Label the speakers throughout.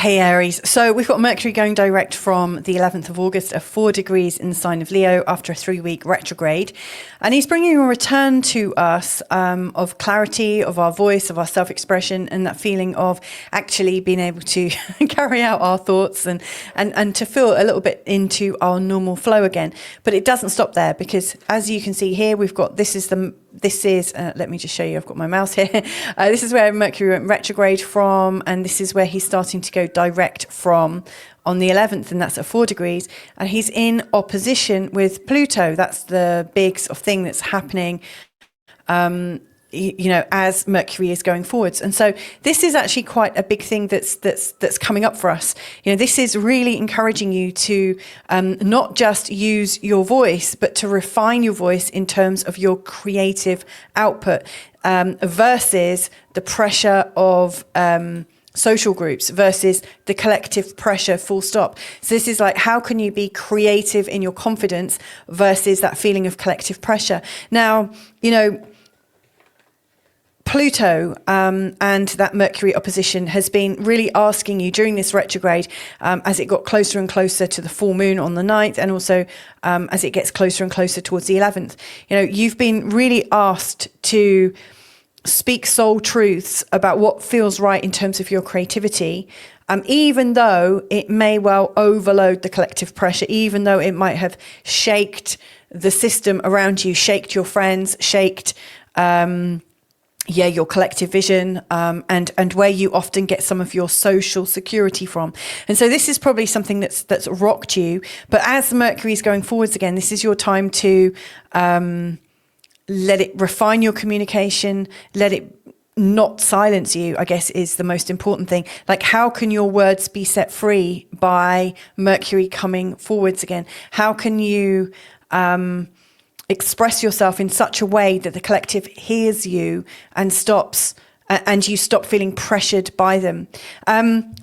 Speaker 1: Hey Aries, so we've got Mercury going direct from the 11th of August at 4 degrees in the sign of Leo after a 3-week retrograde. And he's bringing a return to us of clarity, of our voice, of our self-expression, and that feeling of actually being able to carry out our thoughts and to feel a little bit into our normal flow again. But it doesn't stop there, because as you can see here, we've got, let me just show you, I've got my mouse here. This is where Mercury went retrograde from, and this is where he's starting to go direct from on the 11th, and that's at 4 degrees. And he's in opposition with Pluto. That's the big sort of thing that's happening, as Mercury is going forwards. And so this is actually quite a big thing that's coming up for us. This is really encouraging you to not just use your voice, but to refine your voice in terms of your creative output, versus the pressure of social groups, versus the collective pressure, full stop. So this is like, how can you be creative in your confidence versus that feeling of collective pressure? Now, Pluto and that Mercury opposition has been really asking you during this retrograde, as it got closer and closer to the full moon on the 9th, and also as it gets closer and closer towards the 11th. You've been really asked to speak soul truths about what feels right in terms of your creativity, even though it may well overload the collective pressure, even though it might have shaked the system around you, shaked your friends, shaked your collective vision, and where you often get some of your social security from. And so this is probably something that's rocked you. But as Mercury is going forwards again, this is your time to let it refine your communication, let it not silence you, I guess, is the most important thing. Like, how can your words be set free by Mercury coming forwards again? How can you express yourself in such a way that the collective hears you and you stop feeling pressured by them?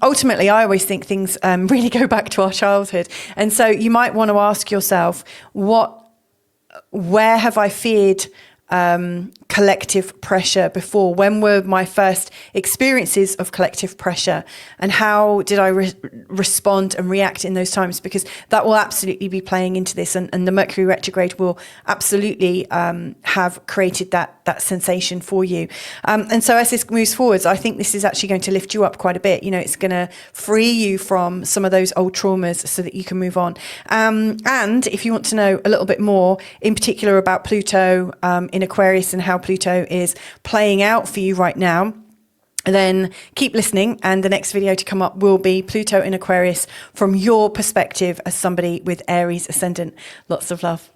Speaker 1: Ultimately, I always think things really go back to our childhood. And so you might want to ask yourself, where have I feared collective pressure before? When were my first experiences of collective pressure, and how did I respond and react in those times? Because that will absolutely be playing into this, and the Mercury retrograde will absolutely have created that sensation for you. And so as this moves forwards, I think this is actually going to lift you up quite a bit. It's going to free you from some of those old traumas so that you can move on. And if you want to know a little bit more in particular about Pluto in Aquarius and how Pluto is playing out for you right now, then keep listening, and the next video to come up will be Pluto in Aquarius from your perspective as somebody with Aries ascendant. Lots of love.